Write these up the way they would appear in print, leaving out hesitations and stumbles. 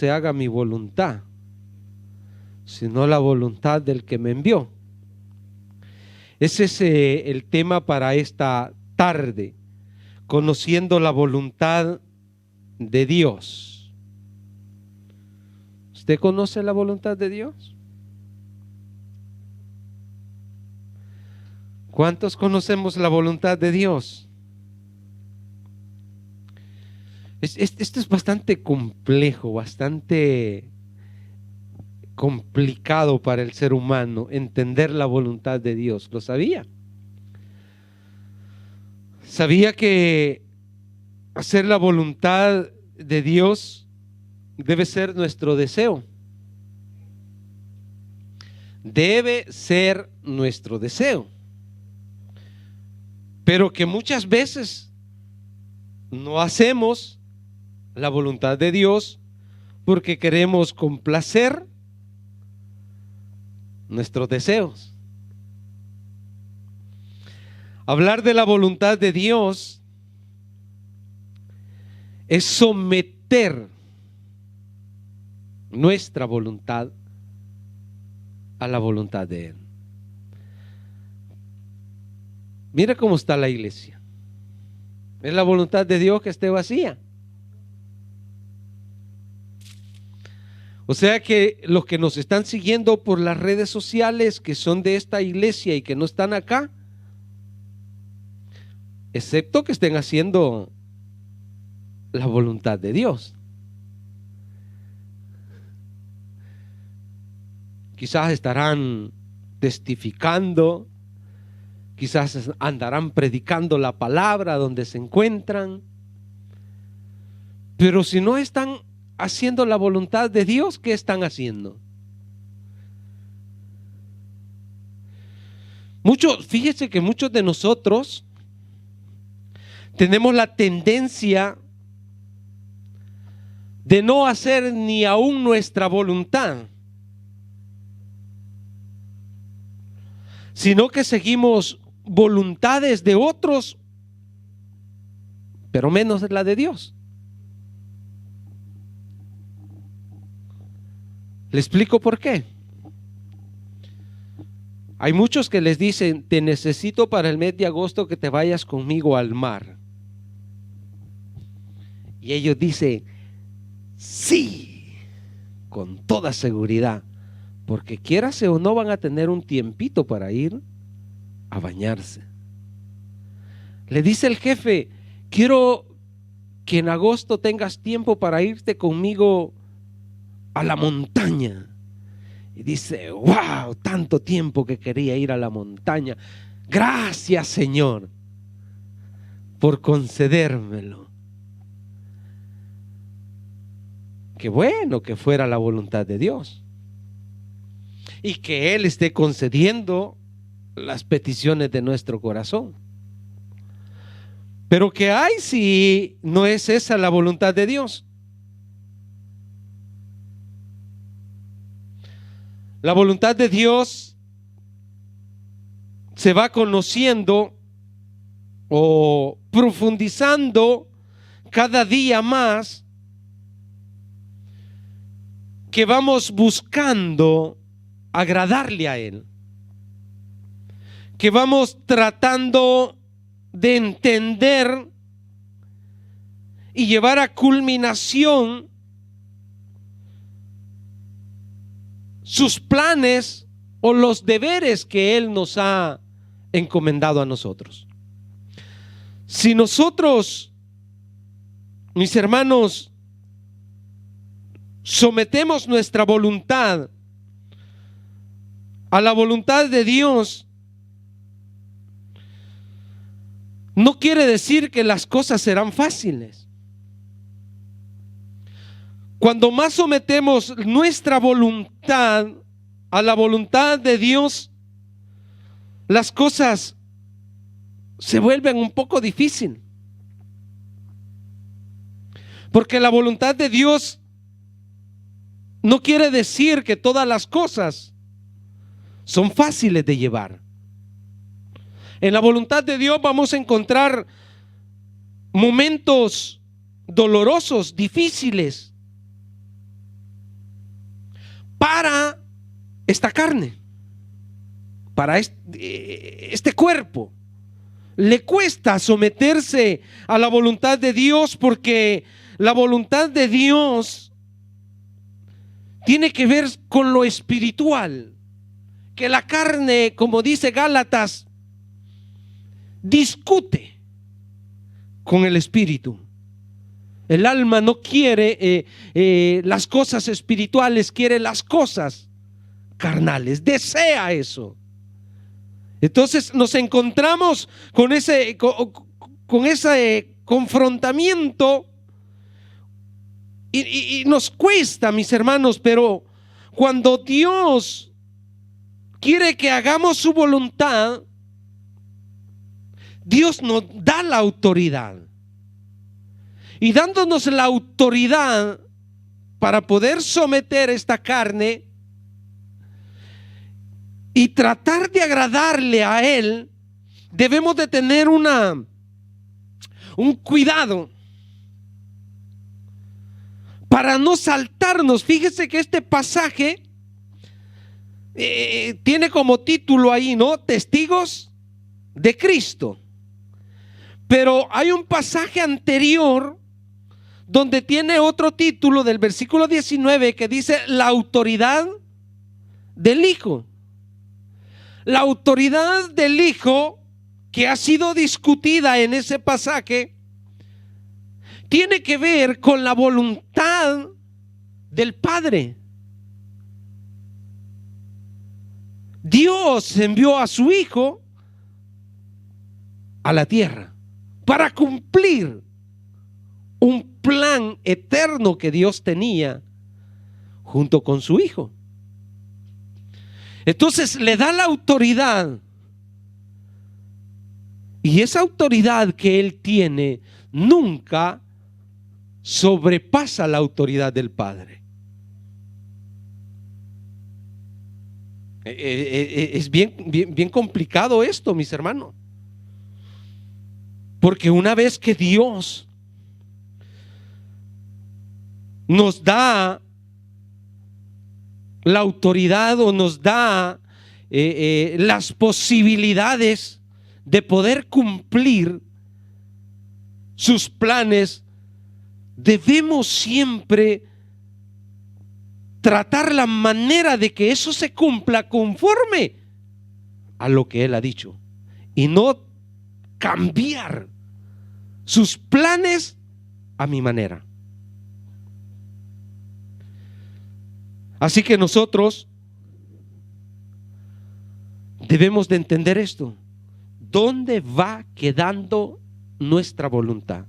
se haga mi voluntad, sino la voluntad del que me envió. Ese es el tema para esta tarde, conociendo la voluntad de Dios. ¿Usted conoce la voluntad de Dios? ¿Cuántos conocemos la voluntad de Dios? Esto es bastante complejo, bastante complicado para el ser humano entender la voluntad de Dios. ¿Lo sabía? ¿Sabía que hacer la voluntad de Dios debe ser nuestro deseo? Debe ser nuestro deseo. Pero que muchas veces no hacemos la voluntad de Dios porque queremos complacer nuestros deseos. Hablar de la voluntad de Dios es someter nuestra voluntad a la voluntad de Él. Mira cómo está la iglesia. Es la voluntad de Dios que esté vacía. O sea que los que nos están siguiendo por las redes sociales, que son de esta iglesia y que no están acá, excepto que estén haciendo la voluntad de Dios. Quizás estarán testificando, quizás andarán predicando la palabra donde se encuentran, pero si no están haciendo la voluntad de Dios, ¿qué están haciendo? Fíjese que muchos de nosotros tenemos la tendencia de no hacer ni aún nuestra voluntad, sino que seguimos voluntades de otros, pero menos la de Dios. Le explico por qué. Hay muchos que les dicen: te necesito para el mes de agosto que te vayas conmigo al mar. Y ellos dicen: sí, con toda seguridad, porque quierase o no van a tener un tiempito para ir a bañarse. Le dice el jefe: quiero que en agosto tengas tiempo para irte conmigo a la montaña. Y dice: wow, tanto tiempo que quería ir a la montaña. Gracias, Señor, por concedérmelo. Qué bueno que fuera la voluntad de Dios y que Él esté concediendo las peticiones de nuestro corazón. Pero ¿qué hay si no es esa la voluntad de Dios? La voluntad de Dios se va conociendo o profundizando cada día más, que vamos buscando agradarle a Él, que vamos tratando de entender y llevar a culminación sus planes o los deberes que Él nos ha encomendado a nosotros. Si nosotros, mis hermanos, sometemos nuestra voluntad a la voluntad de Dios, no quiere decir que las cosas serán fáciles. Cuando más sometemos nuestra voluntad a la voluntad de Dios, las cosas se vuelven un poco difíciles. Porque la voluntad de Dios no quiere decir que todas las cosas son fáciles de llevar. En la voluntad de Dios vamos a encontrar momentos dolorosos, difíciles, para esta carne, para este cuerpo. Le cuesta someterse a la voluntad de Dios, porque la voluntad de Dios tiene que ver con lo espiritual, que la carne, como dice Gálatas, discute con el espíritu. El alma no quiere las cosas espirituales, quiere las cosas carnales, desea eso. Entonces nos encontramos con ese confrontamiento y nos cuesta, mis hermanos, pero cuando Dios quiere que hagamos su voluntad, Dios nos da la autoridad. Y dándonos la autoridad para poder someter esta carne y tratar de agradarle a Él, debemos de tener un cuidado para no saltarnos. Fíjese que este pasaje tiene como título ahí, ¿no? Testigos de Cristo. Pero hay un pasaje anterior donde tiene otro título del versículo 19 que dice la autoridad del Hijo. La autoridad del Hijo, que ha sido discutida en ese pasaje, tiene que ver con la voluntad del Padre. Dios envió a su Hijo a la tierra para cumplir un plan eterno que Dios tenía junto con su Hijo. Entonces le da la autoridad, y esa autoridad que Él tiene nunca sobrepasa la autoridad del Padre. Es bien complicado esto, mis hermanos, porque una vez que Dios nos da la autoridad o nos da las posibilidades de poder cumplir sus planes, debemos siempre tratar la manera de que eso se cumpla conforme a lo que Él ha dicho, y no cambiar sus planes a mi manera. Así que nosotros debemos de entender esto. ¿Dónde va quedando nuestra voluntad?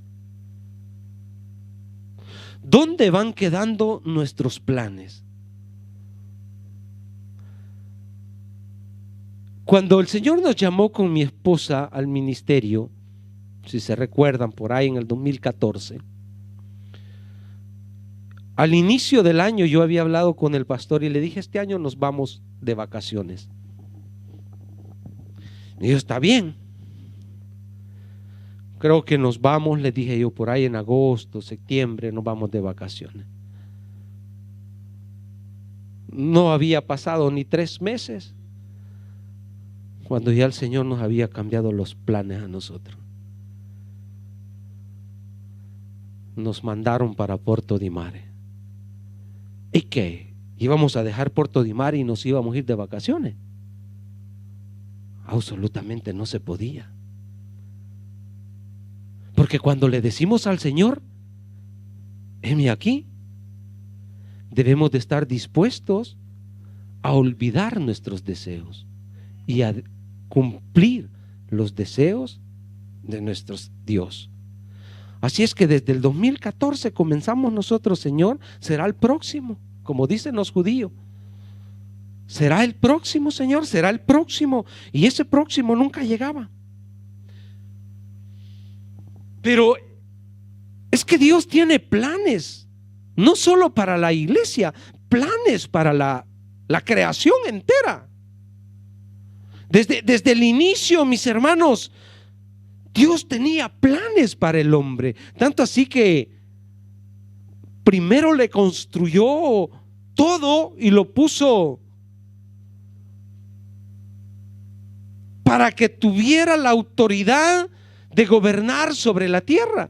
¿Dónde van quedando nuestros planes? Cuando el Señor nos llamó con mi esposa al ministerio, si se recuerdan, por ahí en el 2014, al inicio del año yo había hablado con el pastor y le dije: este año nos vamos de vacaciones. Y yo: está bien, creo que nos vamos, le dije yo, por ahí en agosto, septiembre, nos vamos de vacaciones. No había pasado ni 3 meses cuando ya el Señor nos había cambiado los planes a nosotros. Nos mandaron para Porto di Mare. ¿Y qué? ¿Íbamos a dejar Porto di Mare y nos íbamos a ir de vacaciones? Absolutamente no se podía. Porque cuando le decimos al Señor: heme aquí, debemos de estar dispuestos a olvidar nuestros deseos y a cumplir los deseos de nuestro Dios. Así es que desde el 2014 comenzamos nosotros: Señor, será el próximo, como dicen los judíos. Será el próximo, Señor, será el próximo. Y ese próximo nunca llegaba. Pero es que Dios tiene planes, no solo para la iglesia, planes para la creación entera. Desde el inicio, mis hermanos, Dios tenía planes para el hombre. Tanto así que primero le construyó todo y lo puso para que tuviera la autoridad de gobernar sobre la tierra.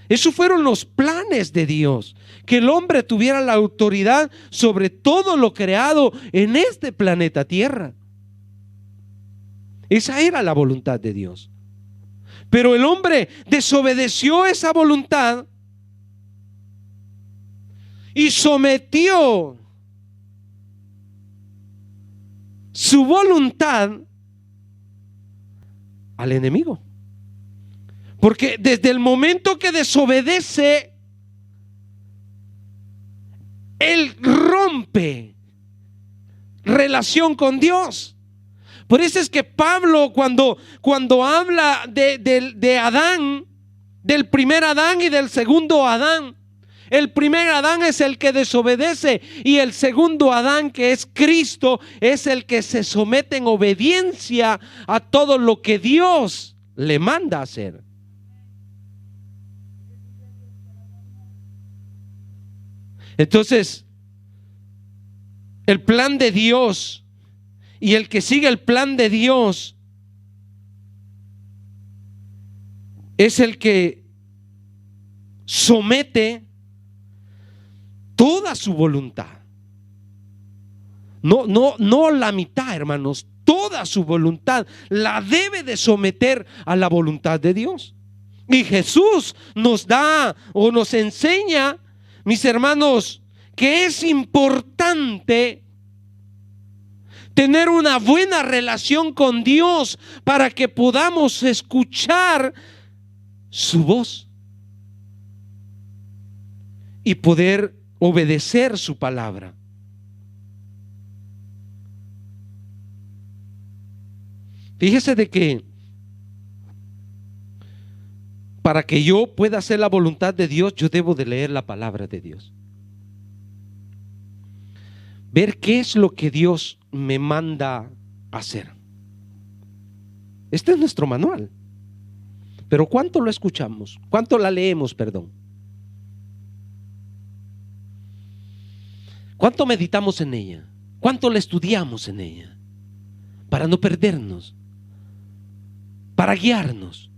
Esos fueron los planes de Dios, que el hombre tuviera la autoridad sobre todo lo creado en este planeta Tierra. Esa era la voluntad de Dios. Pero el hombre desobedeció esa voluntad y sometió su voluntad al enemigo. Porque desde el momento que desobedece, él rompe relación con Dios. Por eso es que Pablo cuando habla de Adán, del primer Adán y del segundo Adán, el primer Adán es el que desobedece y el segundo Adán, que es Cristo, es el que se somete en obediencia a todo lo que Dios le manda hacer. Entonces, el plan de Dios y el que sigue el plan de Dios es el que somete toda su voluntad. No la mitad, hermanos, toda su voluntad la debe de someter a la voluntad de Dios. Y Jesús nos da o nos enseña, mis hermanos, que es importante tener una buena relación con Dios para que podamos escuchar su voz y poder obedecer su palabra. Fíjese de que para que yo pueda hacer la voluntad de Dios, yo debo de leer la palabra de Dios. Ver qué es lo que Dios me manda hacer. Este es nuestro manual. Pero ¿cuánto lo escuchamos? ¿Cuánto la leemos, perdón? ¿Cuánto meditamos en ella? ¿Cuánto la estudiamos en ella? Para no perdernos, para guiarnos.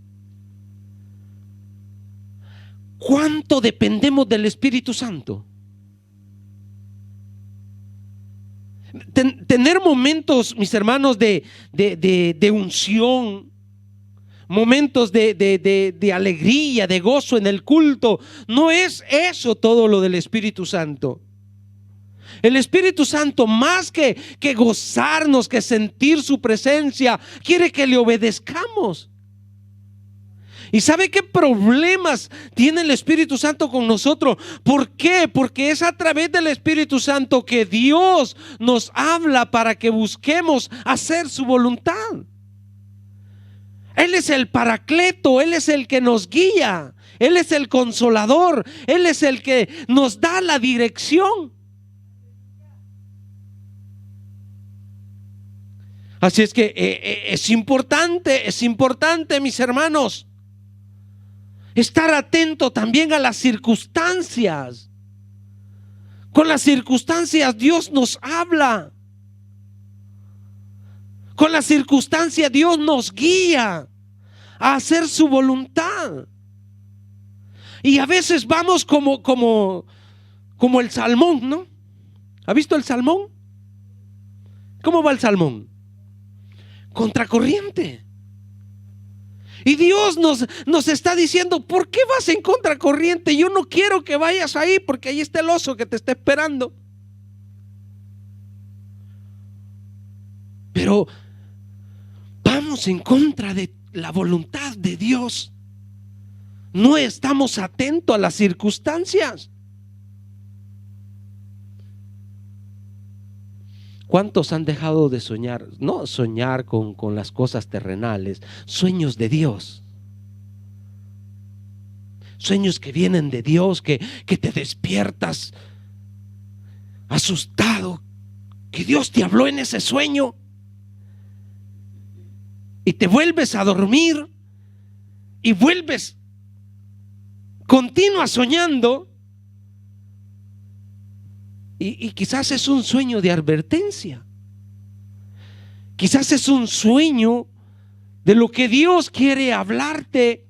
¿Cuánto dependemos del Espíritu Santo? Tener momentos, mis hermanos, de unción, momentos de alegría, de gozo en el culto, no es eso todo lo del Espíritu Santo. El Espíritu Santo, más que gozarnos, que sentir su presencia, quiere que le obedezcamos. ¿Y sabe qué problemas tiene el Espíritu Santo con nosotros? ¿Por qué? Porque es a través del Espíritu Santo que Dios nos habla para que busquemos hacer su voluntad. Él es el Paracleto, Él es el que nos guía, Él es el Consolador, Él es el que nos da la dirección. Así es que es importante, mis hermanos, estar atento también a las circunstancias. Con las circunstancias Dios nos habla. Con las circunstancias Dios nos guía a hacer su voluntad. Y a veces vamos como el salmón, ¿no? ¿Ha visto el salmón? ¿Cómo va el salmón? Contracorriente. Y Dios nos está diciendo: ¿por qué vas en contracorriente? Yo no quiero que vayas ahí, porque ahí está el oso que te está esperando. Pero vamos en contra de la voluntad de Dios. No estamos atentos a las circunstancias. ¿Cuántos han dejado de soñar? No soñar con las cosas terrenales, sueños de Dios. Sueños que vienen de Dios, que te despiertas asustado, que Dios te habló en ese sueño y te vuelves a dormir y continúas soñando. Y quizás es un sueño de advertencia. Quizás es un sueño de lo que Dios quiere hablarte.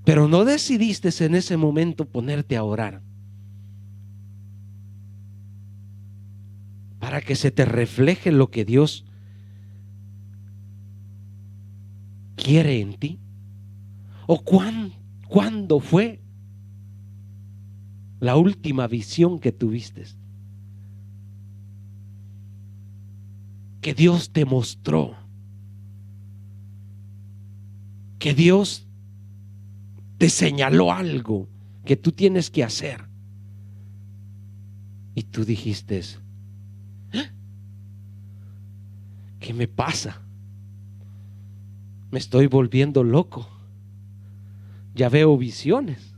Pero no decidiste en ese momento ponerte a orar para que se te refleje lo que Dios quiere en ti. ¿O cuándo fue la última visión que tuviste, que Dios te mostró, que Dios te señaló algo que tú tienes que hacer y tú dijiste: ¿qué me pasa? Me estoy volviendo loco, ya veo visiones?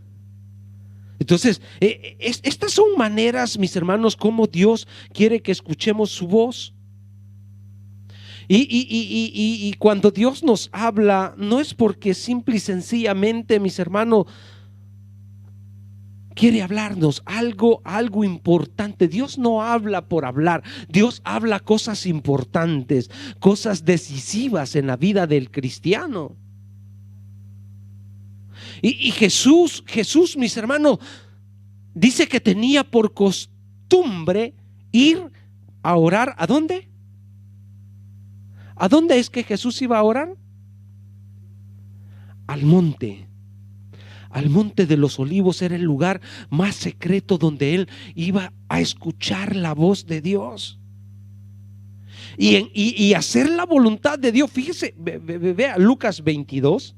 Entonces, estas son maneras, mis hermanos, como Dios quiere que escuchemos su voz. Y cuando Dios nos habla, no es porque simple y sencillamente, mis hermanos, quiere hablarnos algo importante. Dios no habla por hablar. Dios habla cosas importantes, cosas decisivas en la vida del cristiano. Y Jesús, mis hermanos, dice que tenía por costumbre ir a orar. ¿A dónde? ¿A dónde es que Jesús iba a orar? Al monte. Al monte de los olivos era el lugar más secreto donde él iba a escuchar la voz de Dios y hacer la voluntad de Dios. Fíjese, vea Lucas 22.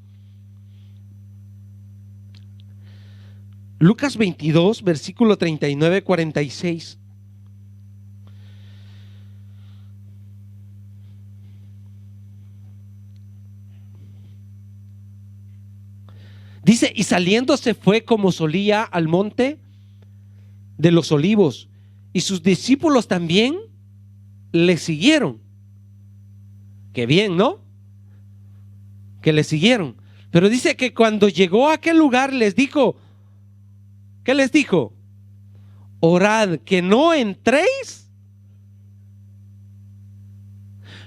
Lucas 22, versículo 39-46. Dice: y saliendo se fue como solía al monte de los olivos, y sus discípulos también le siguieron. Qué bien, ¿no? Que le siguieron. Pero dice que cuando llegó a aquel lugar les dijo, ¿qué les dijo? Orad que no entréis.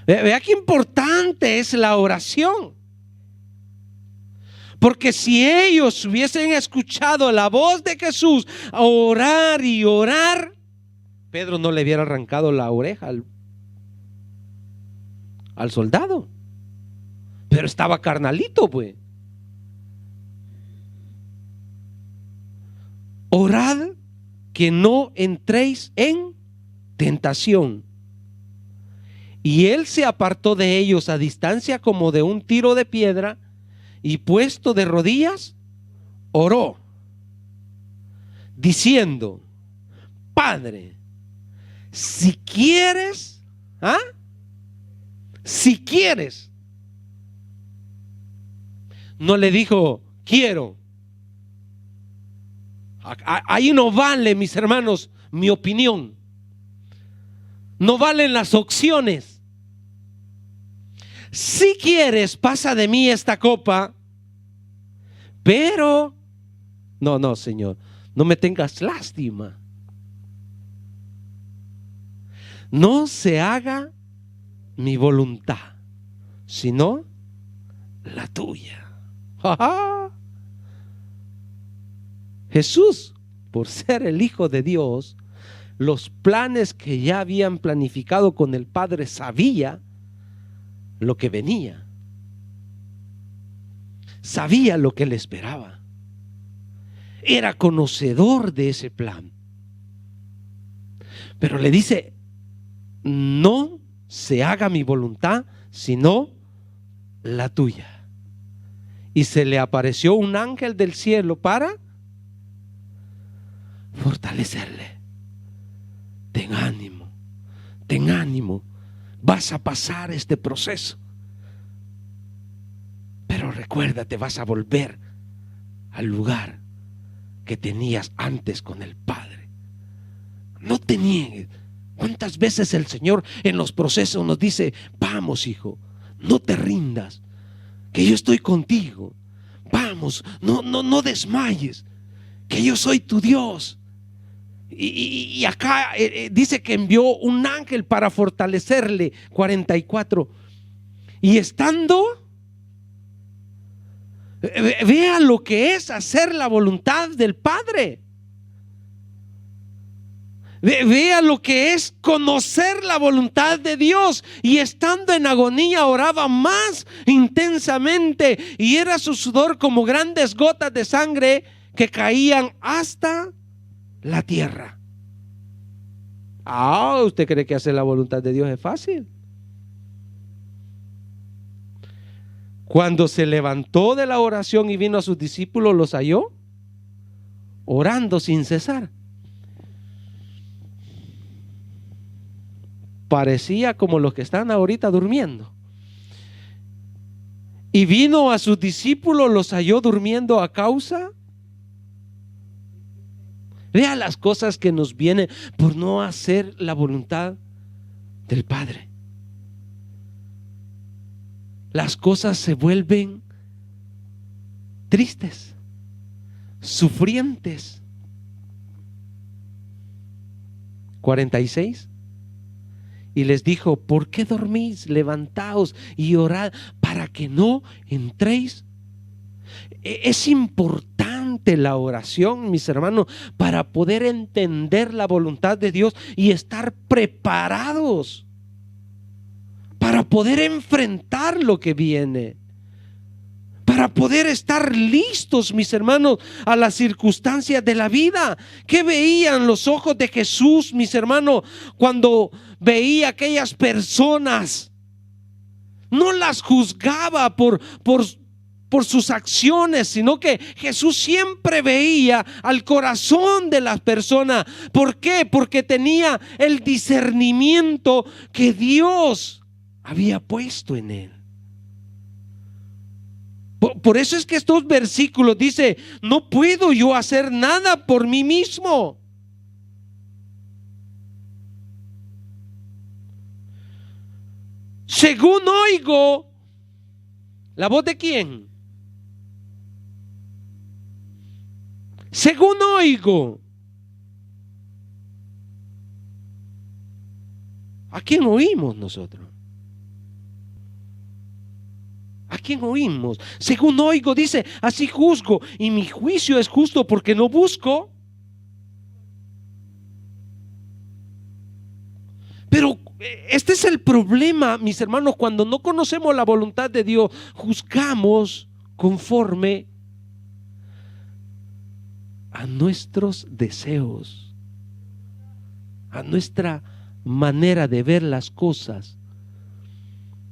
Vea qué importante es la oración. Porque si ellos hubiesen escuchado la voz de Jesús a orar y orar, Pedro no le hubiera arrancado la oreja al soldado. Pero estaba carnalito, pues. Orad que no entréis en tentación. Y él se apartó de ellos a distancia como de un tiro de piedra, y puesto de rodillas, oró, diciendo: Padre, si quieres, si quieres. No le dijo quiero. Ahí no vale, mis hermanos, mi opinión. No valen las opciones. Si quieres, pasa de mí esta copa, pero no, Señor, no me tengas lástima. No se haga mi voluntad, sino la tuya. Jesús, por ser el Hijo de Dios, los planes que ya habían planificado con el Padre, sabía lo que venía, sabía lo que le esperaba, era conocedor de ese plan. Pero le dice: no se haga mi voluntad, sino la tuya. Y se le apareció un ángel del cielo para fortalecerle. Ten ánimo, vas a pasar este proceso, pero recuérdate, vas a volver al lugar que tenías antes con el Padre. No te niegues. ¿Cuántas veces el Señor en los procesos nos dice: vamos, hijo, no te rindas, que yo estoy contigo, vamos, no desmayes, que yo soy tu Dios. Y acá dice que envió un ángel para fortalecerle. 44. Y estando, vea lo que es hacer la voluntad del Padre. Vea lo que es conocer la voluntad de Dios. Y estando en agonía oraba más intensamente, y era su sudor como grandes gotas de sangre que caían hasta la tierra. ¿Usted cree que hacer la voluntad de Dios es fácil? Cuando se levantó de la oración y vino a sus discípulos, los halló orando sin cesar. Parecía como los que están ahorita durmiendo. Y vino a sus discípulos, los halló durmiendo a causa. Vea las cosas que nos vienen por no hacer la voluntad del Padre. Las cosas se vuelven tristes, sufrientes. 46. Y les dijo: ¿por qué dormís? Levantaos y orad para que no entréis. Es importante la oración, mis hermanos, para poder entender la voluntad de Dios y estar preparados para poder enfrentar lo que viene, para poder estar listos, mis hermanos, a las circunstancias de la vida. ¿Qué veían los ojos de Jesús, mis hermanos, cuando veía aquellas personas? No las juzgaba por sus acciones, sino que Jesús siempre veía al corazón de las personas. ¿Por qué? Porque tenía el discernimiento que Dios había puesto en él. Por eso es que estos versículos dice: no puedo yo hacer nada por mí mismo. Según oigo la voz de quién. Según oigo. ¿A quién oímos nosotros? ¿A quién oímos? Según oigo, dice: así juzgo, y mi juicio es justo, porque no busco. Pero este es el problema, mis hermanos, cuando no conocemos la voluntad de Dios, juzgamos conforme a nuestros deseos, a nuestra manera de ver las cosas.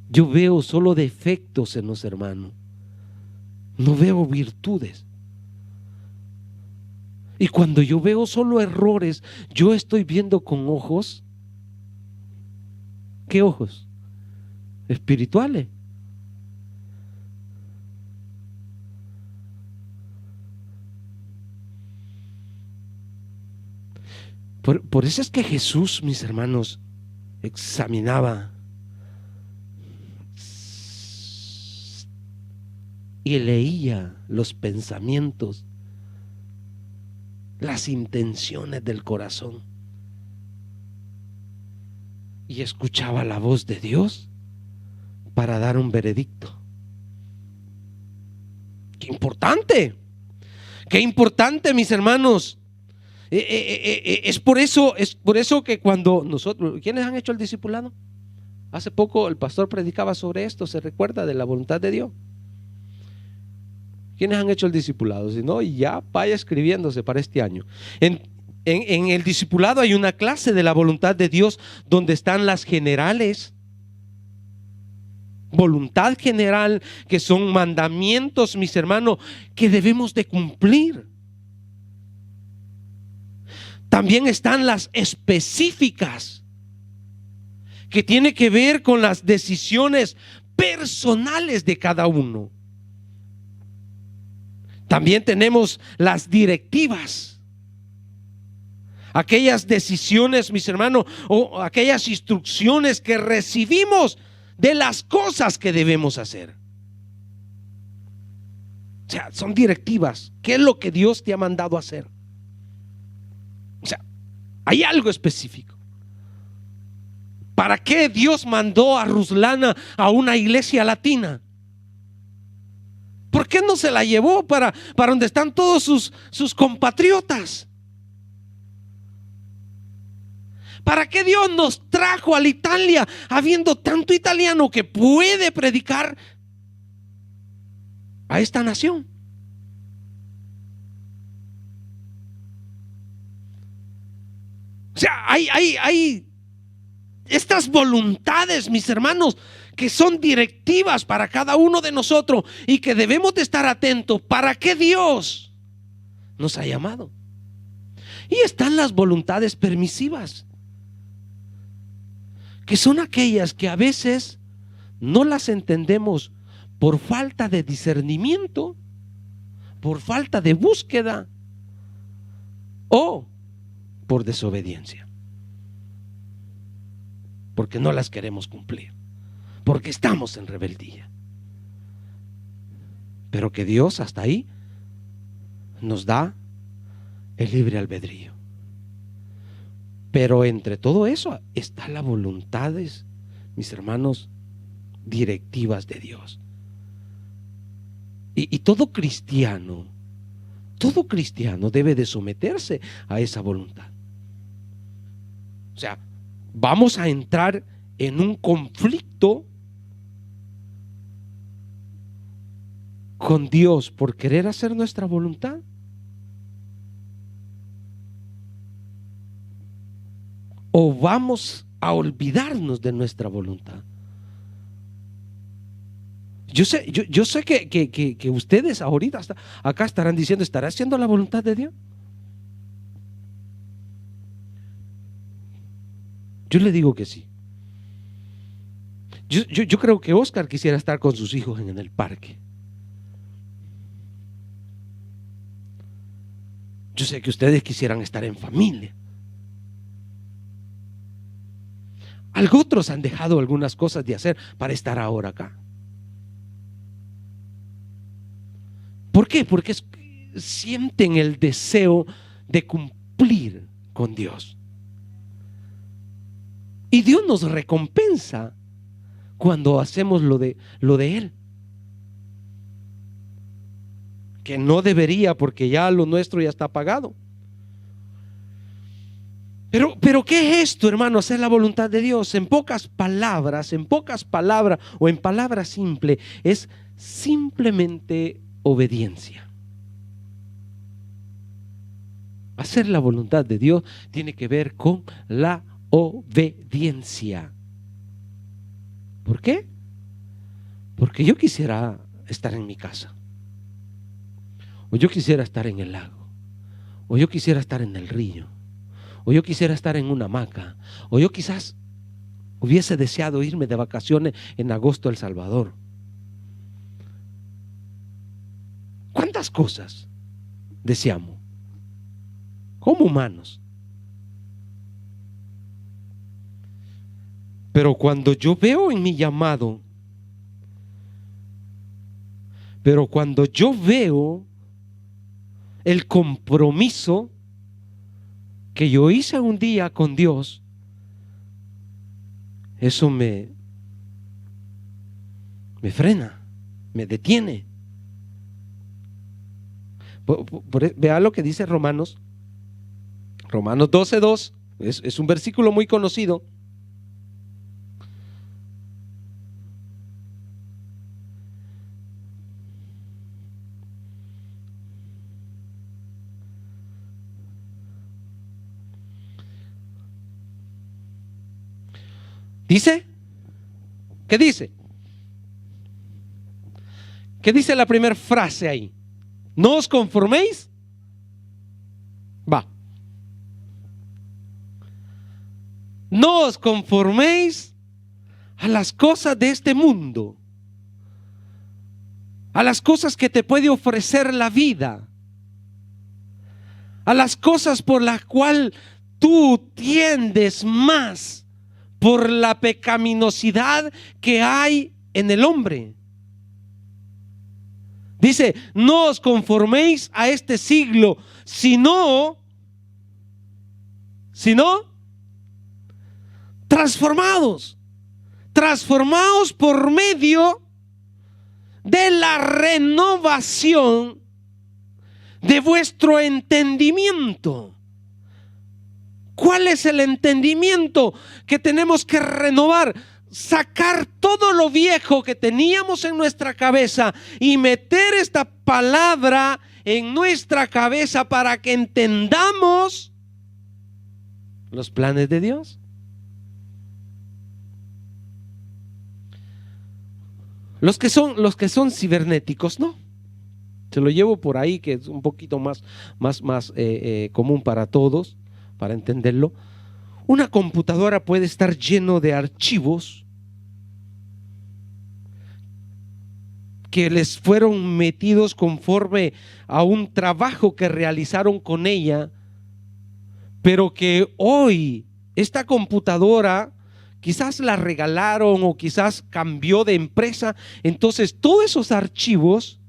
Yo veo solo defectos en los hermanos, no veo virtudes. Y cuando yo veo solo errores, yo estoy viendo con ojos. ¿Qué ojos? Espirituales. Por eso es que Jesús, mis hermanos, examinaba y leía los pensamientos, las intenciones del corazón, y escuchaba la voz de Dios para dar un veredicto. ¡Qué importante! ¡Qué importante, mis hermanos! Es por eso que cuando nosotros, ¿quiénes han hecho el discipulado? Hace poco el pastor predicaba sobre esto, ¿se recuerda? De la voluntad de Dios. ¿Quiénes han hecho el discipulado? Si no, ya vaya escribiéndose para este año. En el discipulado hay una clase de la voluntad de Dios donde están las generales. Voluntad general, que son mandamientos, mis hermanos, que debemos de cumplir. También están las específicas, que tiene que ver con las decisiones personales de cada uno. También tenemos las directivas, aquellas decisiones, mis hermanos, o aquellas instrucciones que recibimos de las cosas que debemos hacer. O sea, son directivas. ¿Qué es lo que Dios te ha mandado a hacer? O sea, hay algo específico. ¿Para qué Dios mandó a Ruslana a una iglesia latina? ¿Por qué no se la llevó para donde están todos sus compatriotas? ¿Para qué Dios nos trajo a la Italia habiendo tanto italiano que puede predicar a esta nación? O sea, hay estas voluntades, mis hermanos, que son directivas para cada uno de nosotros y que debemos de estar atentos. ¿Para qué Dios nos ha llamado? Y están las voluntades permisivas, que son aquellas que a veces no las entendemos por falta de discernimiento, por falta de búsqueda o por desobediencia, porque no las queremos cumplir, porque estamos en rebeldía. Pero que Dios hasta ahí nos da el libre albedrío. Pero entre todo eso está la voluntades, mis hermanos, directivas de Dios. Y todo cristiano debe de someterse a esa voluntad. O sea, vamos a entrar en un conflicto con Dios por querer hacer nuestra voluntad. ¿O vamos a olvidarnos de nuestra voluntad? Yo sé que ustedes ahorita acá estarán diciendo, ¿estará haciendo la voluntad de Dios? Yo le digo que sí. Yo creo que Oscar quisiera estar con sus hijos en el parque. Yo sé que ustedes quisieran estar en familia. Otros han dejado algunas cosas de hacer para estar ahora acá. ¿Por qué? Porque sienten el deseo de cumplir con Dios. Y Dios nos recompensa cuando hacemos lo de Él. Que no debería, porque ya lo nuestro ya está pagado. Pero ¿qué es esto, hermano? Hacer la voluntad de Dios. En pocas palabras o en palabras simples, es simplemente obediencia. Hacer la voluntad de Dios tiene que ver con la obediencia. ¿Por qué? Porque yo quisiera estar en mi casa, o yo quisiera estar en el lago, o yo quisiera estar en el río, o yo quisiera estar en una hamaca, o yo quizás hubiese deseado irme de vacaciones en agosto a El Salvador. ¿Cuántas cosas deseamos como humanos? Pero cuando yo veo en mi llamado, cuando yo veo el compromiso que yo hice un día con Dios, eso me frena, me detiene. Vea lo que dice Romanos 12:2, es un versículo muy conocido. ¿Dice? ¿Qué dice? ¿Qué dice la primera frase ahí? No os conforméis. No os conforméis a las cosas de este mundo, a las cosas que te puede ofrecer la vida, a las cosas por las cuales tú tiendes más por la pecaminosidad que hay en el hombre. Dice, no os conforméis a este siglo, sino transformados por medio de la renovación de vuestro entendimiento. ¿Cuál es el entendimiento que tenemos que renovar? Sacar todo lo viejo que teníamos en nuestra cabeza y meter esta palabra en nuestra cabeza para que entendamos los planes de Dios. Los que son cibernéticos, no. Se lo llevo por ahí, que es un poquito más común para todos, para entenderlo. Una computadora puede estar lleno de archivos que les fueron metidos conforme a un trabajo que realizaron con ella, pero que hoy esta computadora quizás la regalaron o quizás cambió de empresa. Entonces todos esos archivos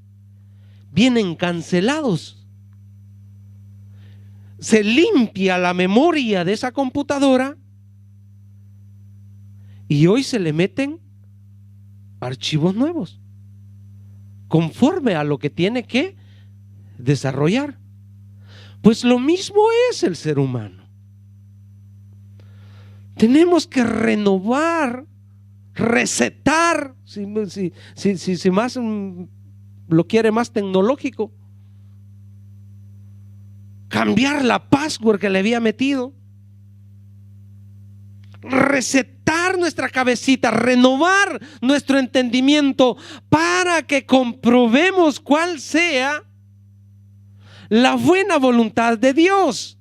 vienen cancelados. Se limpia la memoria de esa computadora y hoy se le meten archivos nuevos conforme a lo que tiene que desarrollar. Pues lo mismo es el ser humano. Tenemos que renovar, resetar, si más lo quiere más tecnológico, cambiar la password que le había metido, resetar nuestra cabecita, renovar nuestro entendimiento para que comprobemos cuál sea la buena voluntad de Dios.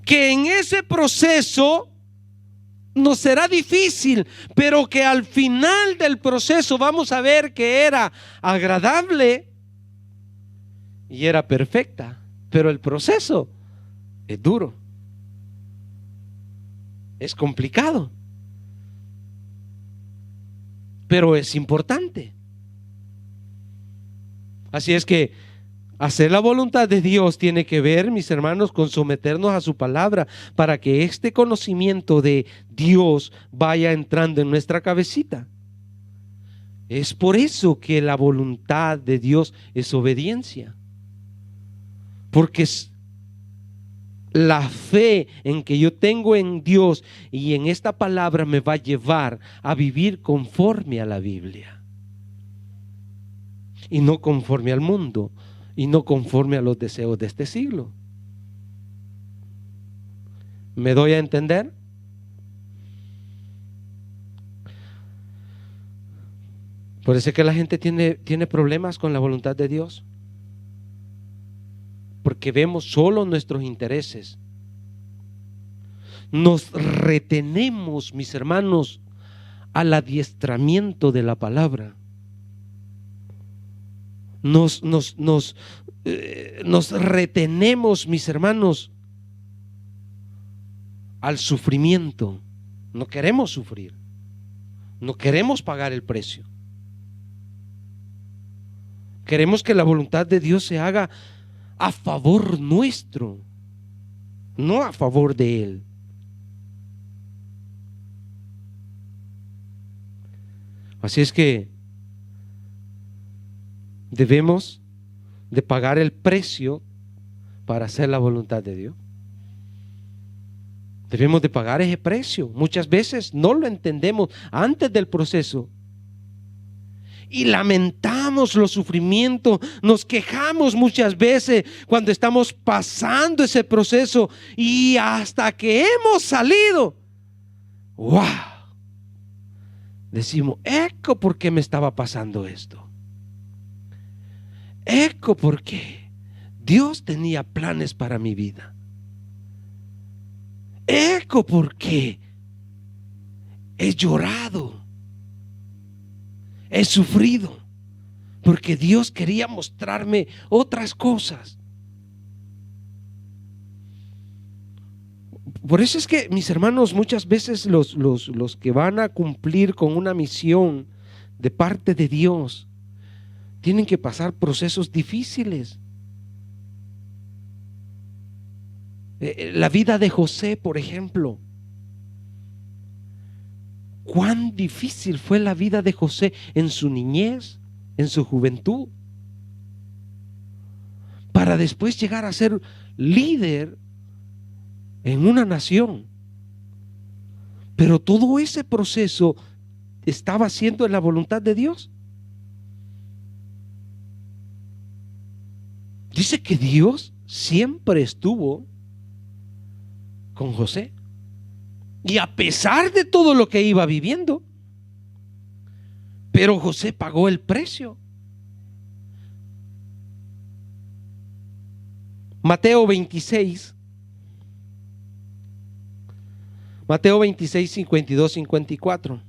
Que en ese proceso nos será difícil, pero que al final del proceso vamos a ver que era agradable y era perfecta. Pero el proceso es duro, es complicado, pero es importante. Así es que hacer la voluntad de Dios tiene que ver, mis hermanos, con someternos a su palabra para que este conocimiento de Dios vaya entrando en nuestra cabecita. Es por eso que la voluntad de Dios es obediencia, porque es la fe en que yo tengo en Dios y en esta palabra me va a llevar a vivir conforme a la Biblia y no conforme al mundo y no conforme a los deseos de este siglo. ¿Me doy a entender? Por eso es que la gente tiene problemas con la voluntad de Dios, porque vemos solo nuestros intereses. Nos retenemos, mis hermanos, al adiestramiento de la palabra. Nos retenemos, mis hermanos, al sufrimiento. No queremos sufrir, no queremos pagar el precio. Queremos que la voluntad de Dios se haga a favor nuestro, no a favor de Él. Así es que debemos de pagar el precio para hacer la voluntad de Dios. Debemos de pagar ese precio. Muchas veces no lo entendemos antes del proceso y lamentamos los sufrimientos, nos quejamos muchas veces cuando estamos pasando ese proceso, y hasta que hemos salido, wow, decimos: eco, ¿por qué me estaba pasando esto? Eco, ¿por qué? Dios tenía planes para mi vida. Eco, ¿por qué? He llorado, he sufrido, porque Dios quería mostrarme otras cosas. Por eso es que, mis hermanos, muchas veces los que van a cumplir con una misión de parte de Dios, tienen que pasar procesos difíciles. La vida de José, por ejemplo. Cuán difícil fue la vida de José en su niñez, en su juventud, para después llegar a ser líder en una nación. Pero todo ese proceso estaba siendo en la voluntad de Dios. Dice que Dios siempre estuvo con José. Y a pesar de todo lo que iba viviendo, pero José pagó el precio. Mateo 26, 52, 54.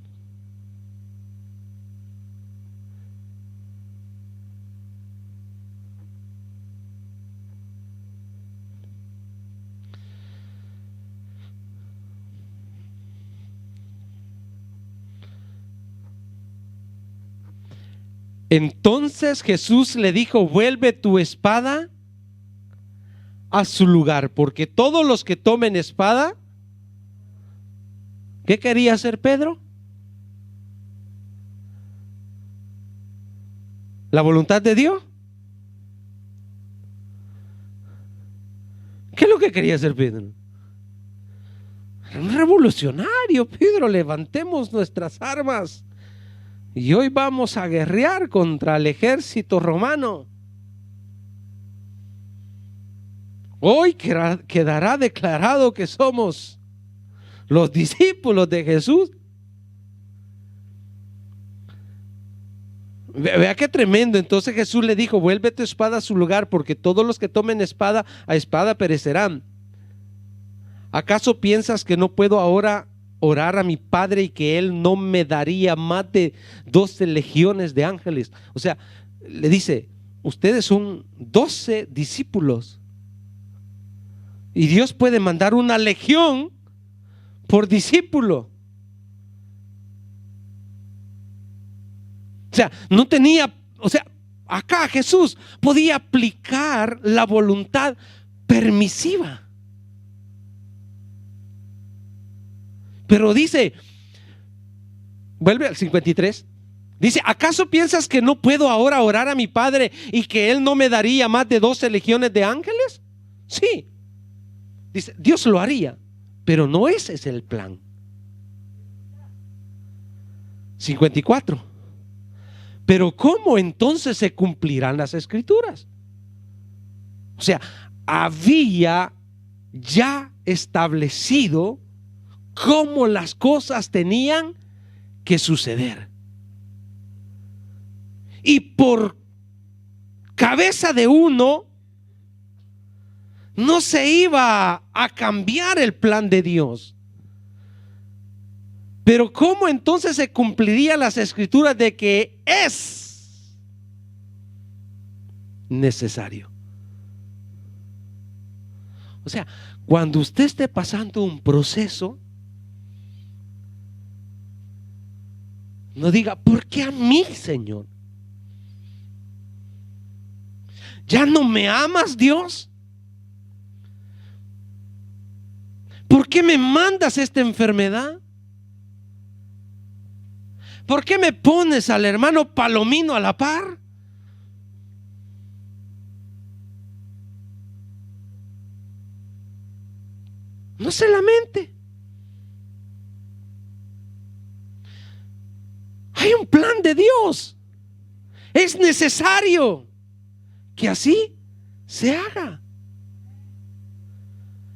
Entonces Jesús le dijo: vuelve tu espada a su lugar, porque todos los que tomen espada. ¿Qué quería hacer Pedro? ¿La voluntad de Dios? ¿Qué es lo que quería hacer Pedro? Era un revolucionario. Pedro, levantemos nuestras armas y hoy vamos a guerrear contra el ejército romano. Hoy quedará declarado que somos los discípulos de Jesús. Vea qué tremendo. Entonces Jesús le dijo: vuelve tu espada a su lugar, porque todos los que tomen espada a espada perecerán. ¿Acaso piensas que no puedo ahora orar a mi Padre y que Él no me daría más de 12 legiones de ángeles? O sea, le dice: ustedes son 12 discípulos y Dios puede mandar una legión por discípulo. O sea, no tenía, o sea, acá Jesús podía aplicar la voluntad permisiva. Pero dice, vuelve al 53, dice: ¿acaso piensas que no puedo ahora orar a mi Padre y que Él no me daría más de 12 legiones de ángeles? Sí, dice, Dios lo haría, pero no ese es el plan. 54. Pero ¿cómo entonces se cumplirán las escrituras? O sea, había ya establecido cómo las cosas tenían que suceder. Y por cabeza de uno no se iba a cambiar el plan de Dios. Pero ¿cómo entonces se cumplirían las escrituras de que es necesario? O sea, cuando usted esté pasando un proceso, no diga: ¿por qué a mí, Señor? ¿Ya no me amas, Dios? ¿Por qué me mandas esta enfermedad? ¿Por qué me pones al hermano Palomino a la par? No se lamente. Hay un plan de Dios. Es necesario que así se haga.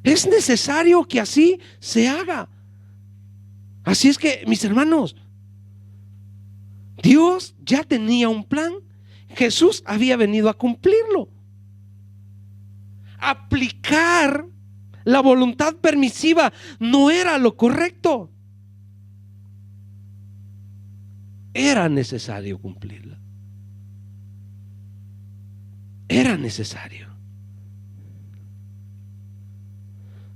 Es necesario que así se haga. Así es que, mis hermanos, Dios ya tenía un plan. Jesús había venido a cumplirlo. Aplicar la voluntad permisiva no era lo correcto. Era necesario cumplirla. Era necesario.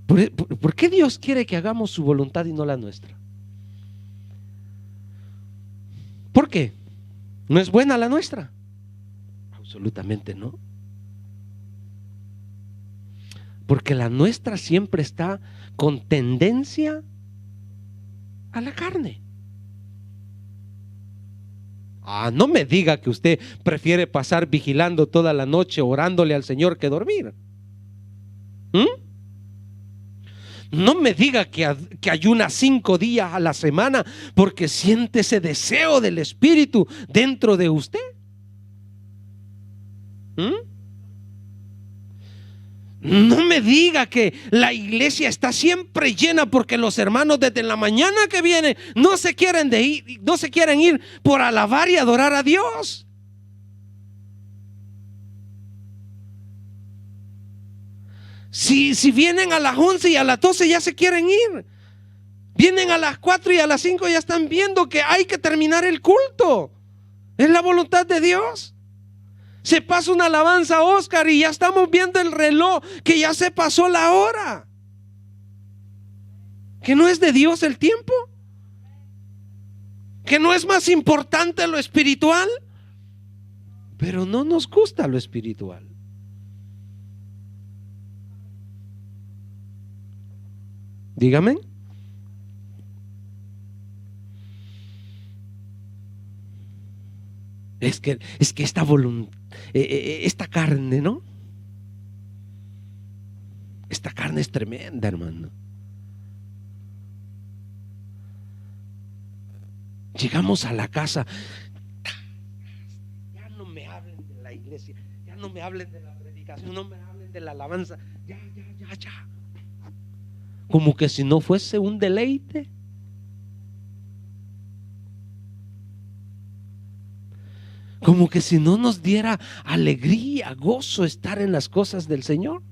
¿Por qué Dios quiere que hagamos su voluntad y no la nuestra? ¿Por qué? ¿No es buena la nuestra? Absolutamente no. Porque la nuestra siempre está con tendencia a la carne. No me diga que usted prefiere pasar vigilando toda la noche orándole al Señor que dormir. No me diga que ayuna 5 días a la semana porque siente ese deseo del Espíritu dentro de usted. No me diga que la iglesia está siempre llena porque los hermanos desde la mañana que vienen no se quieren ir por alabar y adorar a Dios. Si vienen a las 11 y a las 12 ya se quieren ir. Vienen a las 4 y a las 5 ya están viendo que hay que terminar el culto. Es la voluntad de Dios. Se pasa una alabanza, Oscar, y ya estamos viendo el reloj, que ya se pasó la hora. ¿Que no es de Dios el tiempo? ¿Que no es más importante lo espiritual? Pero no nos gusta lo espiritual. Dígame. Es que esta voluntad, esta carne, ¿no? Esta carne es tremenda, hermano. Llegamos a la casa, ya no me hablen de la iglesia, ya no me hablen de la predicación, no me hablen de la alabanza, ya. Como que si no fuese un deleite. Como que si no nos diera alegría, gozo estar en las cosas del Señor.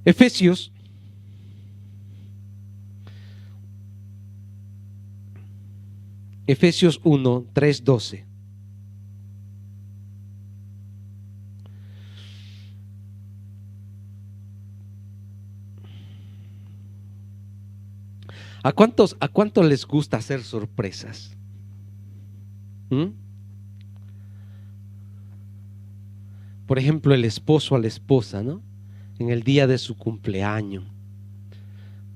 Efesios Efesios 1, 3, 12. ¿A cuántos les gusta hacer sorpresas? Por ejemplo, el esposo a la esposa, ¿no? En el día de su cumpleaños.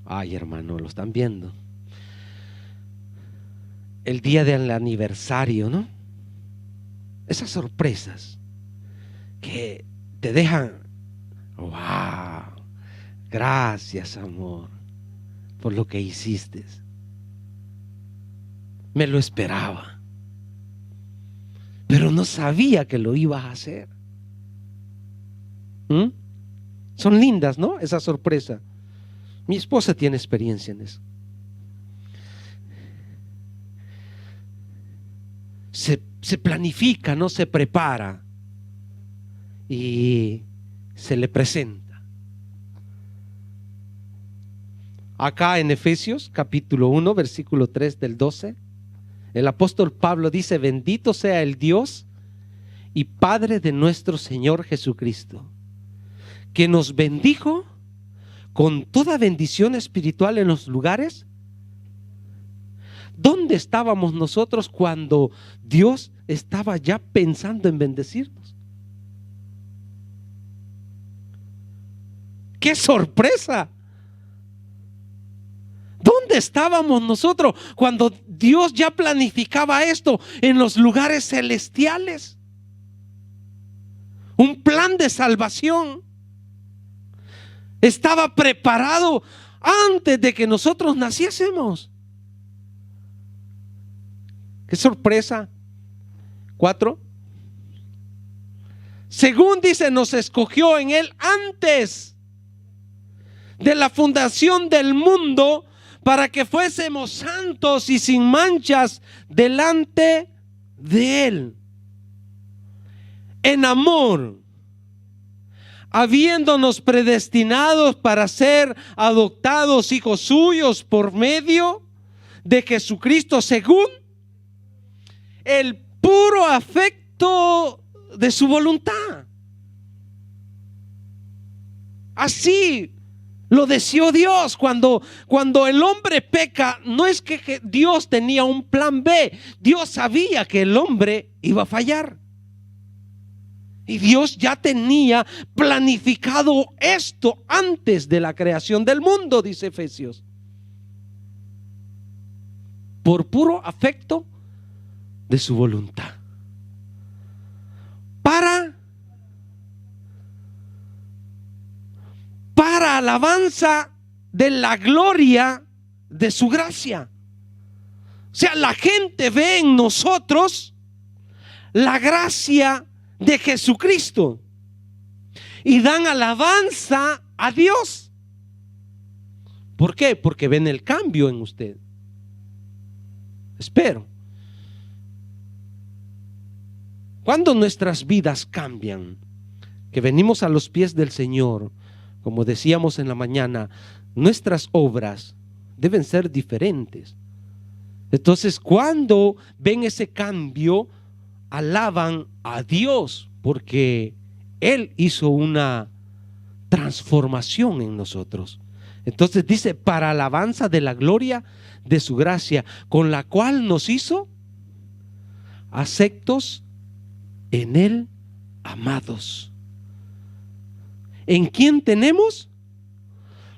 Ay, hermano, lo están viendo. El día del aniversario, ¿no? Esas sorpresas que te dejan, wow, gracias, amor, por lo que hiciste. Me lo esperaba, pero no sabía que lo ibas a hacer. Son lindas, ¿no? Esa sorpresa. Mi esposa tiene experiencia en eso. Se planifica, ¿no? Se prepara y se le presenta. Acá en Efesios capítulo 1 versículo 3 del 12, el apóstol Pablo dice: bendito sea el Dios y Padre de nuestro Señor Jesucristo, que nos bendijo con toda bendición espiritual en los lugares. ¿Dónde estábamos nosotros cuando Dios estaba ya pensando en bendecirnos? ¡Qué sorpresa! ¿Dónde estábamos nosotros cuando Dios ya planificaba esto en los lugares celestiales? Un plan de salvación estaba preparado antes de que nosotros naciésemos. ¡Qué sorpresa! 4. Según dice, nos escogió en Él antes de la fundación del mundo, para que fuésemos santos y sin manchas delante de Él, en amor, habiéndonos predestinados para ser adoptados hijos suyos por medio de Jesucristo, según el puro afecto de su voluntad. Así Lo deseó Dios. Cuando el hombre peca, no es que Dios tenía un plan B. Dios sabía que el hombre iba a fallar. Y Dios ya tenía planificado esto antes de la creación del mundo, dice Efesios. Por puro afecto de su voluntad. Para alabanza de la gloria de su gracia. O sea, la gente ve en nosotros la gracia de Jesucristo y dan alabanza a Dios. ¿Por qué? Porque ven el cambio en usted. Espero. Cuando nuestras vidas cambian, que venimos a los pies del Señor, como decíamos en la mañana, nuestras obras deben ser diferentes. Entonces, cuando ven ese cambio, alaban a Dios porque Él hizo una transformación en nosotros. Entonces dice, para alabanza de la gloria de su gracia, con la cual nos hizo aceptos en Él, amados. ¿En quién tenemos?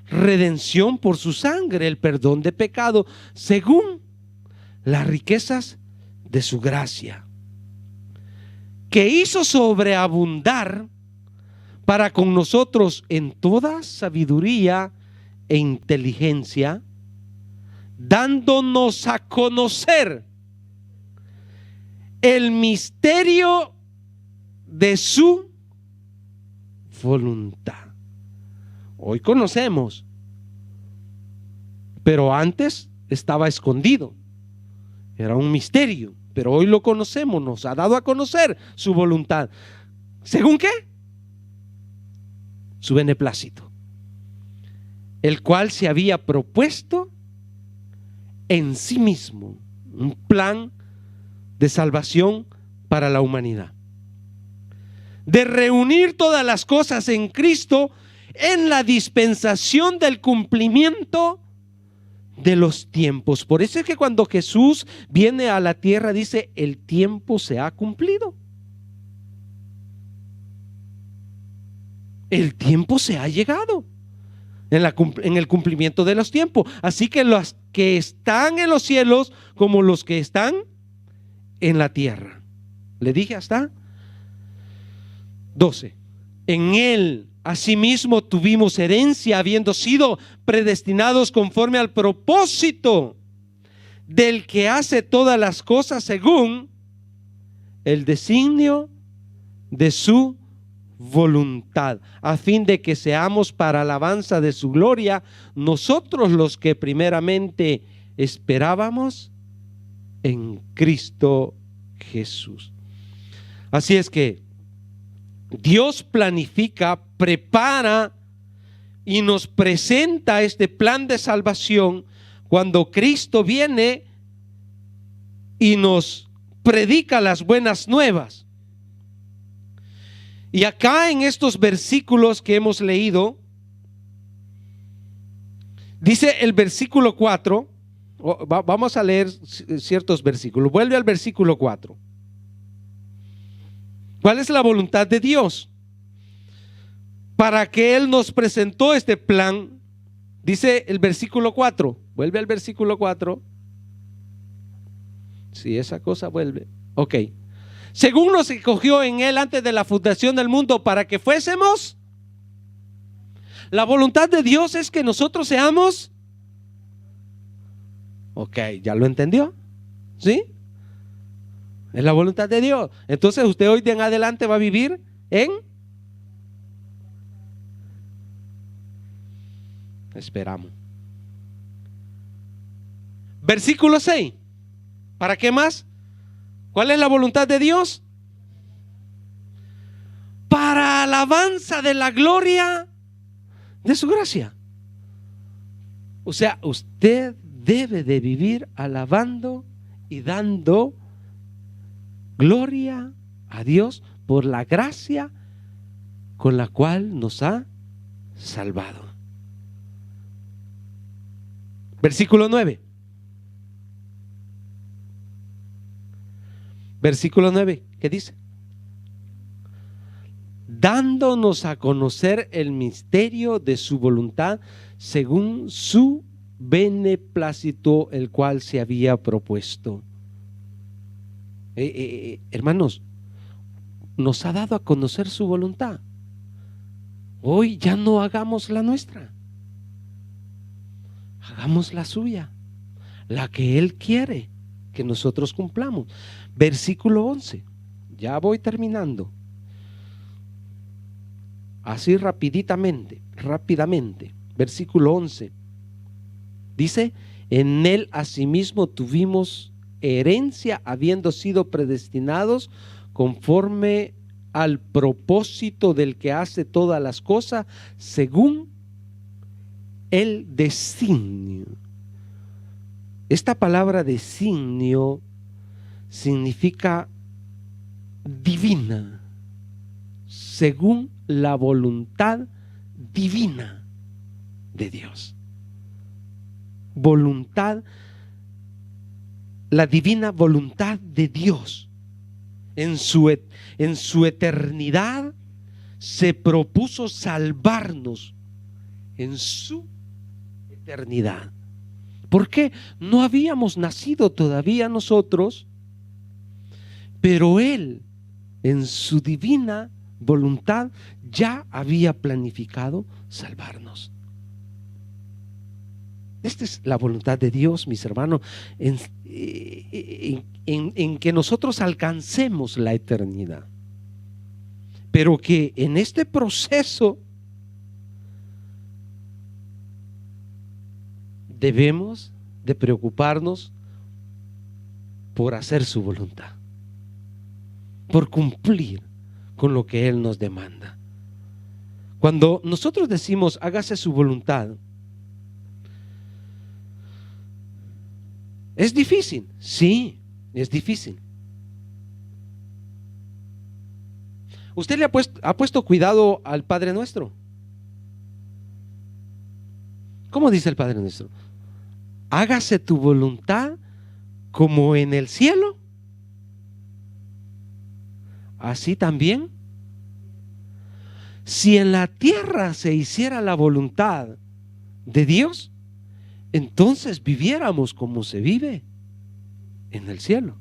Redención por su sangre, el perdón de pecado, según las riquezas de su gracia, que hizo sobreabundar para con nosotros en toda sabiduría e inteligencia, dándonos a conocer el misterio de su voluntad. Hoy conocemos, pero antes estaba escondido. Era un misterio, pero hoy lo conocemos, nos ha dado a conocer su voluntad. ¿Según qué? Su beneplácito, el cual se había propuesto en sí mismo, un plan de salvación para la humanidad, de reunir todas las cosas en Cristo en la dispensación del cumplimiento de los tiempos. Por eso es que cuando Jesús viene a la tierra dice, el tiempo se ha cumplido. El tiempo se ha llegado en el cumplimiento de los tiempos. Así que los que están en los cielos como los que están en la tierra. Le dije hasta 12. En Él asimismo tuvimos herencia, habiendo sido predestinados conforme al propósito del que hace todas las cosas según el designio de su voluntad, a fin de que seamos para alabanza de su gloria, nosotros los que primeramente esperábamos en Cristo Jesús. Así es que Dios planifica, prepara y nos presenta este plan de salvación cuando Cristo viene y nos predica las buenas nuevas. Y acá en estos versículos que hemos leído, dice el versículo 4, vamos a leer ciertos versículos. Vuelve al versículo 4. ¿Cuál es la voluntad de Dios? Para que Él nos presentó este plan, dice el versículo 4. Vuelve al versículo 4. Si esa cosa vuelve. Ok. Según nos escogió en Él antes de la fundación del mundo para que fuésemos. La voluntad de Dios es que nosotros seamos. Ok, ¿ya lo entendió? ¿Sí? Es la voluntad de Dios. Entonces usted hoy de en adelante va a vivir en. Esperamos. Versículo 6. ¿Para qué más? ¿Cuál es la voluntad de Dios? Para alabanza de la gloria de su gracia. O sea, usted debe de vivir alabando y dando gloria a Dios por la gracia con la cual nos ha salvado. Versículo 9. Versículo 9, ¿qué dice? Dándonos a conocer el misterio de su voluntad según su beneplácito, el cual se había propuesto. Hermanos, nos ha dado a conocer su voluntad. Hoy ya no hagamos la nuestra, hagamos la suya, la que Él quiere que nosotros cumplamos. Versículo 11, ya voy terminando. Así rápidamente. Versículo 11 dice: en Él asimismo tuvimos herencia, habiendo sido predestinados conforme al propósito del que hace todas las cosas según el designio. Esta palabra designio significa divina, según la voluntad divina de Dios. Voluntad, la divina voluntad de Dios. En su eternidad se propuso salvarnos en su eternidad. ¿Por qué? No habíamos nacido todavía nosotros, pero Él en su divina voluntad ya había planificado salvarnos. Esta es la voluntad de Dios, mis hermanos, en que nosotros alcancemos la eternidad, pero que en este proceso debemos de preocuparnos por hacer su voluntad, por cumplir con lo que Él nos demanda. Cuando nosotros decimos hágase su voluntad, ¿es difícil? Sí, es difícil. ¿Usted le ha puesto cuidado al Padre Nuestro? ¿Cómo dice el Padre Nuestro? Hágase tu voluntad como en el cielo, así también. Si en la tierra se hiciera la voluntad de Dios, entonces viviéramos como se vive en el cielo.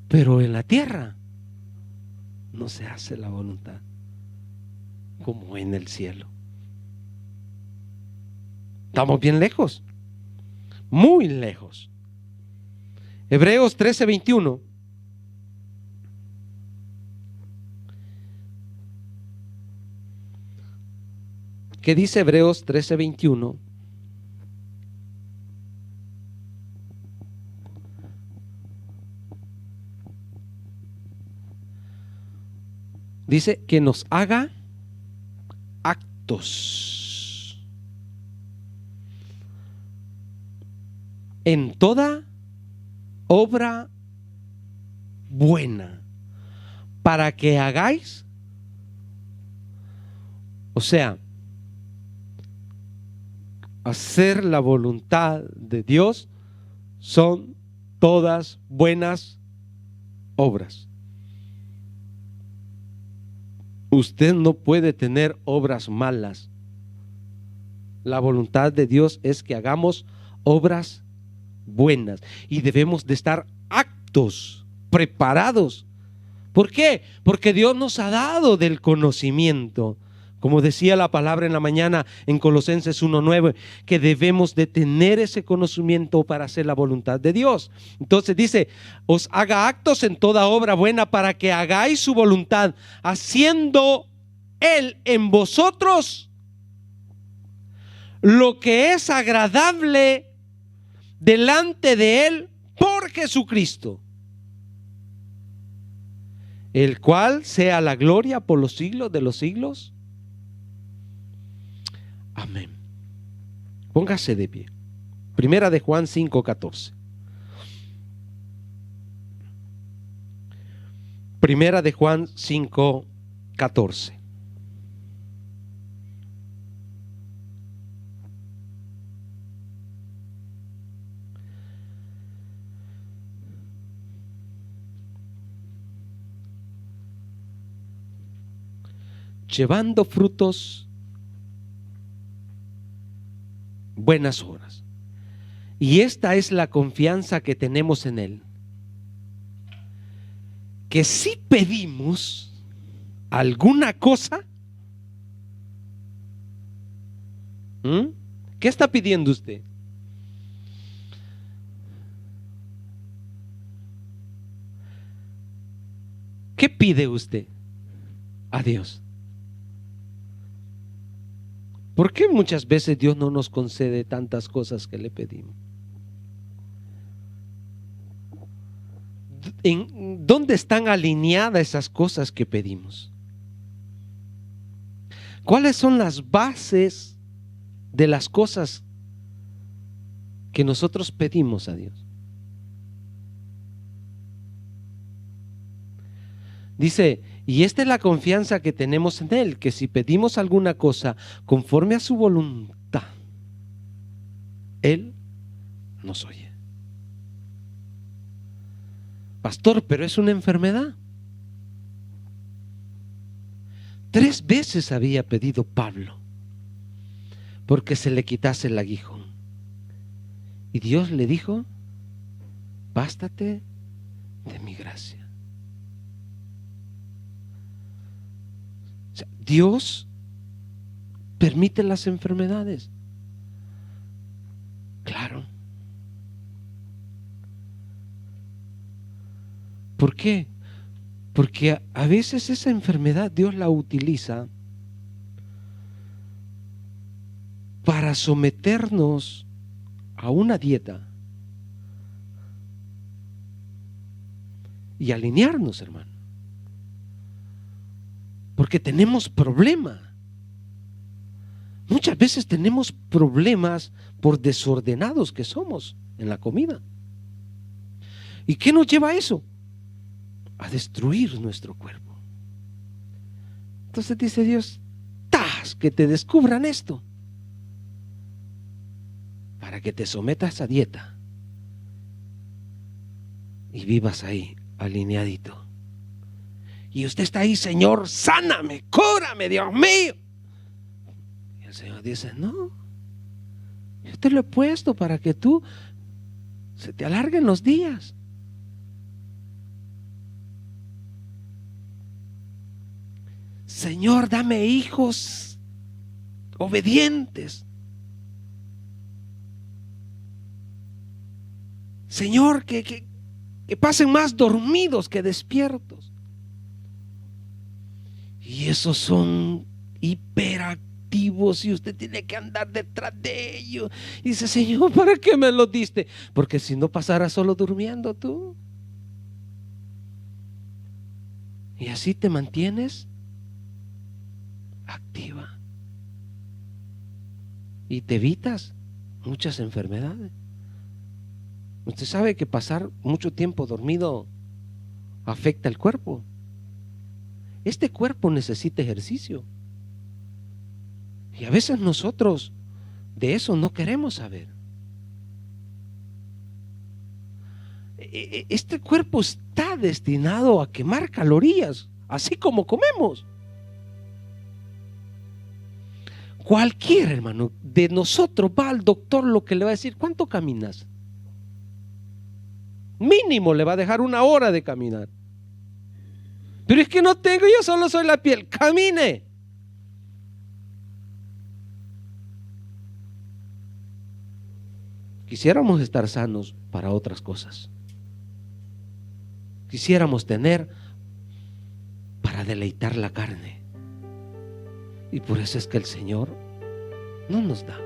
Pero en la tierra no se hace la voluntad como en el cielo. Estamos bien lejos, muy lejos. Hebreos 13:21. ¿Qué dice Hebreos 13:21? Dice que nos haga actos en toda obra buena, para que hagáis, o sea, hacer la voluntad de Dios son todas buenas obras. Usted no puede tener obras malas. La voluntad de Dios es que hagamos obras buenas y debemos de estar aptos, preparados. ¿Por qué? Porque Dios nos ha dado del conocimiento. Como decía la palabra en la mañana en Colosenses 1:9, que debemos de tener ese conocimiento para hacer la voluntad de Dios. Entonces dice, os haga actos en toda obra buena para que hagáis su voluntad, haciendo Él en vosotros lo que es agradable delante de Él por Jesucristo, el cual sea la gloria por los siglos de los siglos. Amén. Póngase de pie. Primera de Juan 5:14. Primera de Juan 5:14. llevando frutos, buenas obras. Y esta es la confianza que tenemos en Él, que si pedimos alguna cosa, ¿qué está pidiendo usted? ¿Qué pide usted a Dios? ¿Por qué muchas veces Dios no nos concede tantas cosas que le pedimos? ¿En dónde están alineadas esas cosas que pedimos? ¿Cuáles son las bases de las cosas que nosotros pedimos a Dios? Dice, y esta es la confianza que tenemos en Él, que si pedimos alguna cosa conforme a su voluntad, Él nos oye. Pastor, pero es una enfermedad. 3 veces había pedido Pablo porque se le quitase el aguijón. Y Dios le dijo, bástate de mi gracia. O sea, Dios permite las enfermedades. Claro. ¿Por qué? Porque a veces esa enfermedad Dios la utiliza para someternos a una dieta y alinearnos, hermano. Porque tenemos problemas. Muchas veces tenemos problemas por desordenados que somos en la comida. ¿Y qué nos lleva a eso? A destruir nuestro cuerpo. Entonces dice Dios, que te descubran esto para que te sometas a dieta y vivas ahí alineadito. Y usted está ahí, Señor, sáname, cúrame, Dios mío. Y el Señor dice, no, yo te lo he puesto para que tú se te alarguen los días. Señor, dame hijos obedientes. Señor, que pasen más dormidos que despiertos. Y esos son hiperactivos y usted tiene que andar detrás de ellos. Y dice, Señor, ¿para qué me lo diste? Porque si no pasara solo durmiendo tú. Y así te mantienes activa. Y te evitas muchas enfermedades. Usted sabe que pasar mucho tiempo dormido afecta el cuerpo. Este cuerpo necesita ejercicio. Y a veces nosotros de eso no queremos saber. Este cuerpo está destinado a quemar calorías, así como comemos. Cualquier hermano de nosotros va al doctor, lo que le va a decir, ¿cuánto caminas? Mínimo le va a dejar 1 hora de caminar. Pero es que no tengo, yo solo soy la piel. Camine. Quisiéramos estar sanos para otras cosas. Quisiéramos tener para deleitar la carne. Y por eso es que el Señor no nos da.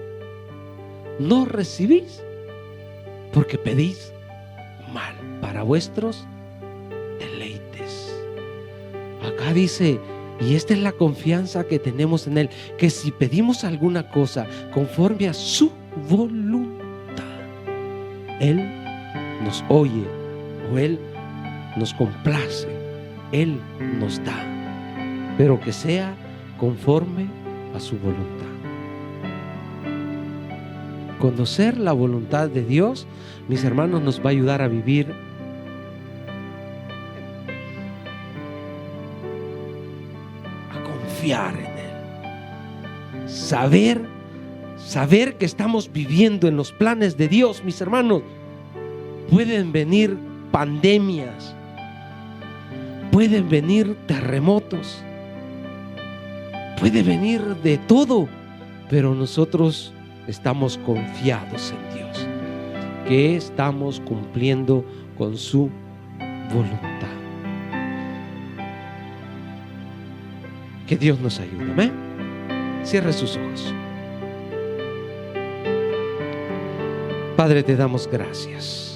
No recibís porque pedís mal para vuestros deleites. Acá dice, y esta es la confianza que tenemos en Él, que si pedimos alguna cosa conforme a su voluntad, Él nos oye o Él nos complace, Él nos da, pero que sea conforme a su voluntad. Conocer la voluntad de Dios, mis hermanos, nos va a ayudar a vivir confiar en Él. Saber que estamos viviendo en los planes de Dios, mis hermanos. Pueden venir pandemias, pueden venir terremotos, puede venir de todo, pero nosotros estamos confiados en Dios, que estamos cumpliendo con su voluntad. Que Dios nos ayude. Amén. Cierre sus ojos. Padre, te damos gracias.